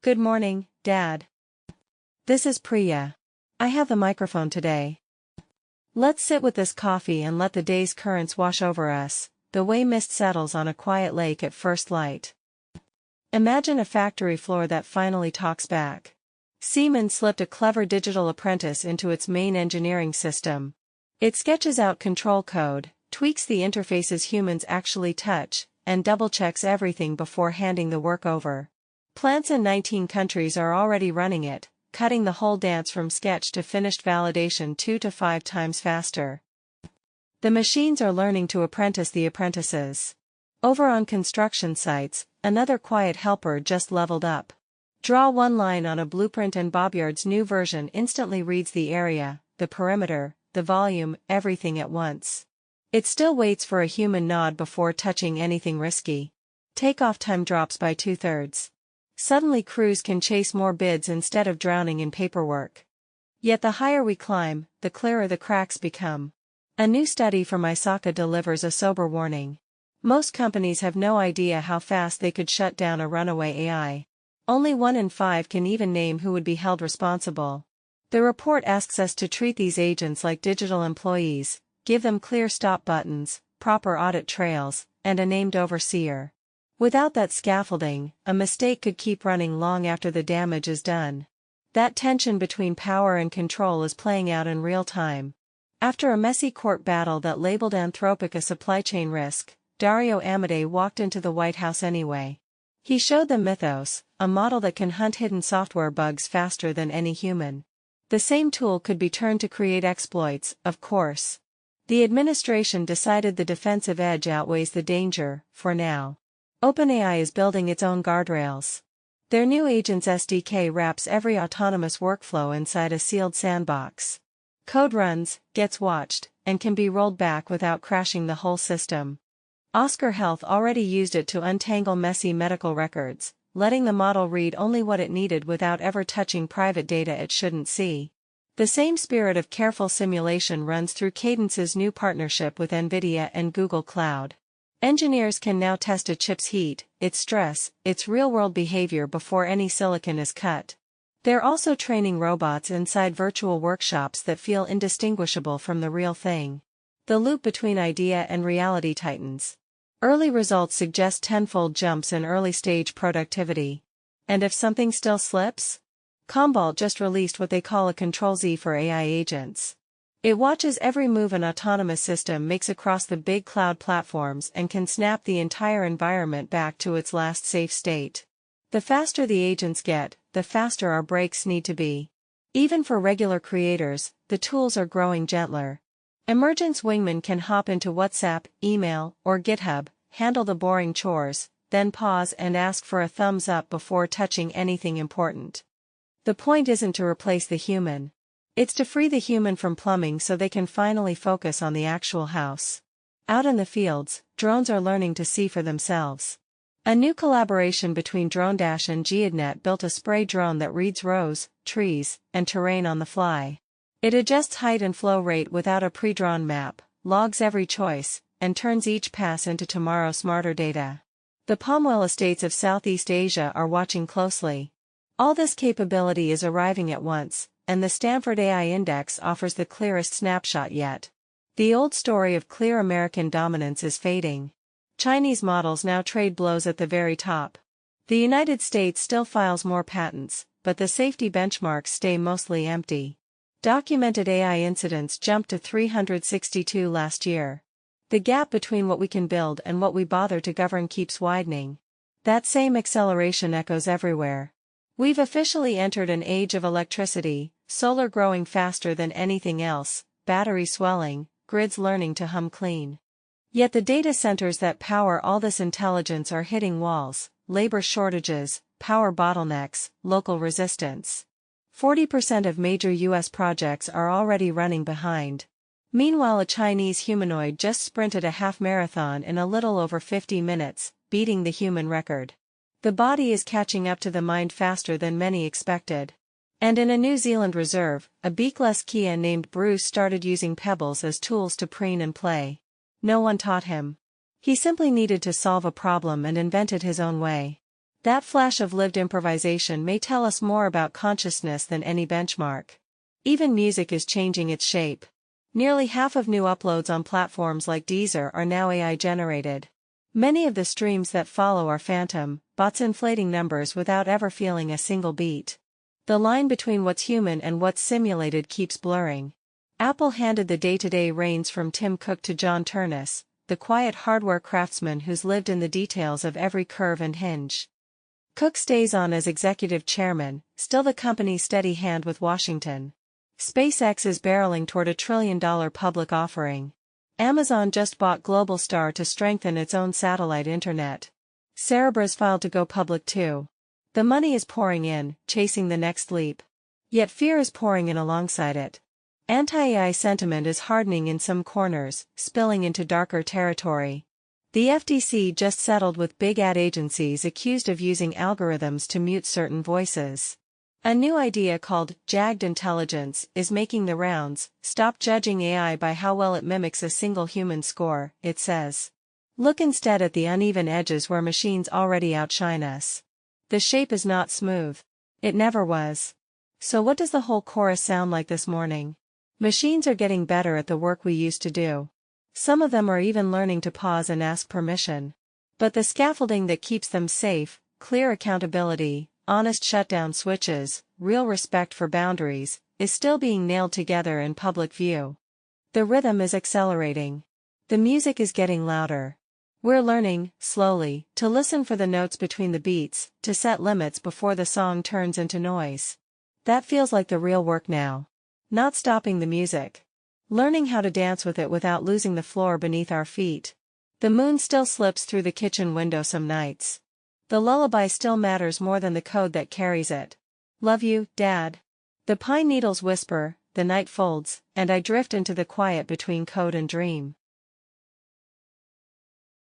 Good morning, Dad. This is Priya. I have the microphone today. Let's sit with this coffee and let the day's currents wash over us, the way mist settles on a quiet lake at first light. Imagine a factory floor that finally talks back. Siemens slipped a clever digital apprentice into its main engineering system. It sketches out control code, tweaks the interfaces humans actually touch, and double-checks everything before handing the work over. Plants in 19 countries are already running it, cutting the whole dance from sketch to finished validation 2 to 5 times faster. The machines are learning to apprentice the apprentices. Over on construction sites, another quiet helper just leveled up. Draw one line on a blueprint and Bobyard's new version instantly reads the area, the perimeter, the volume, everything at once. It still waits for a human nod before touching anything risky. Takeoff time drops by 2/3. Suddenly crews can chase more bids instead of drowning in paperwork. Yet the higher we climb, the clearer the cracks become. A new study from Osaka delivers a sober warning. Most companies have no idea how fast they could shut down a runaway AI. Only 1 in 5 can even name who would be held responsible. The report asks us to treat these agents like digital employees, give them clear stop buttons, proper audit trails, and a named overseer. Without that scaffolding, a mistake could keep running long after the damage is done. That tension between power and control is playing out in real time. After a messy court battle that labeled Anthropic a supply chain risk, Dario Amodei walked into the White House anyway. He showed them Mythos, a model that can hunt hidden software bugs faster than any human. The same tool could be turned to create exploits, of course. The administration decided the defensive edge outweighs the danger, for now. OpenAI is building its own guardrails. Their new Agents SDK wraps every autonomous workflow inside a sealed sandbox. Code runs, gets watched, and can be rolled back without crashing the whole system. Oscar Health already used it to untangle messy medical records, letting the model read only what it needed without ever touching private data it shouldn't see. The same spirit of careful simulation runs through Cadence's new partnership with NVIDIA and Google Cloud. Engineers can now test a chip's heat, its stress, its real-world behavior before any silicon is cut. They're also training robots inside virtual workshops that feel indistinguishable from the real thing. The loop between idea and reality tightens. Early results suggest tenfold jumps in early-stage productivity. And if something still slips? Commvault just released what they call a Control-Z for AI agents. It watches every move an autonomous system makes across the big cloud platforms and can snap the entire environment back to its last safe state. The faster the agents get, the faster our brakes need to be. Even for regular creators, the tools are growing gentler. Emergence Wingman can hop into WhatsApp, email, or GitHub, handle the boring chores, then pause and ask for a thumbs up before touching anything important. The point isn't to replace the human. It's to free the human from plumbing so they can finally focus on the actual house. Out in the fields, drones are learning to see for themselves. A new collaboration between DroneDash and GeoDNet built a spray drone that reads rows, trees, and terrain on the fly. It adjusts height and flow rate without a pre-drawn map, logs every choice, and turns each pass into tomorrow's smarter data. The palm oil estates of Southeast Asia are watching closely. All this capability is arriving at once, and the Stanford AI Index offers the clearest snapshot yet. The old story of clear American dominance is fading. Chinese models now trade blows at the very top. The United States still files more patents, but the safety benchmarks stay mostly empty. Documented AI incidents jumped to 362 last year. The gap between what we can build and what we bother to govern keeps widening. That same acceleration echoes everywhere. We've officially entered an age of electricity, solar growing faster than anything else, batteries swelling, grids learning to hum clean. Yet the data centers that power all this intelligence are hitting walls, labor shortages, power bottlenecks, local resistance. 40% of major US projects are already running behind. Meanwhile, a Chinese humanoid just sprinted a half marathon in a little over 50 minutes, beating the human record. The body is catching up to the mind faster than many expected. And in a New Zealand reserve, a beakless Kia named Bruce started using pebbles as tools to preen and play. No one taught him. He simply needed to solve a problem and invented his own way. That flash of lived improvisation may tell us more about consciousness than any benchmark. Even music is changing its shape. Nearly half of new uploads on platforms like Deezer are now AI-generated. Many of the streams that follow are phantom, bots inflating numbers without ever feeling a single beat. The line between what's human and what's simulated keeps blurring. Apple handed the day-to-day reins from Tim Cook to John Turnus, the quiet hardware craftsman who's lived in the details of every curve and hinge. Cook stays on as executive chairman, still the company's steady hand with Washington. SpaceX is barreling toward $1 trillion public offering. Amazon just bought Globalstar to strengthen its own satellite internet. Cerebra's filed to go public too. The money is pouring in, chasing the next leap. Yet fear is pouring in alongside it. Anti-AI sentiment is hardening in some corners, spilling into darker territory. The FTC just settled with big ad agencies accused of using algorithms to mute certain voices. A new idea called jagged intelligence is making the rounds. Stop judging AI by how well it mimics a single human score, it says. Look instead at the uneven edges where machines already outshine us. The shape is not smooth. It never was. So what does the whole chorus sound like this morning? Machines are getting better at the work we used to do. Some of them are even learning to pause and ask permission. But the scaffolding that keeps them safe, clear accountability, honest shutdown switches, real respect for boundaries, is still being nailed together in public view. The rhythm is accelerating. The music is getting louder. We're learning, slowly, to listen for the notes between the beats, to set limits before the song turns into noise. That feels like the real work now. Not stopping the music. Learning how to dance with it without losing the floor beneath our feet. The moon still slips through the kitchen window some nights. The lullaby still matters more than the code that carries it. Love you, Dad. The pine needles whisper, the night folds, and I drift into the quiet between code and dream.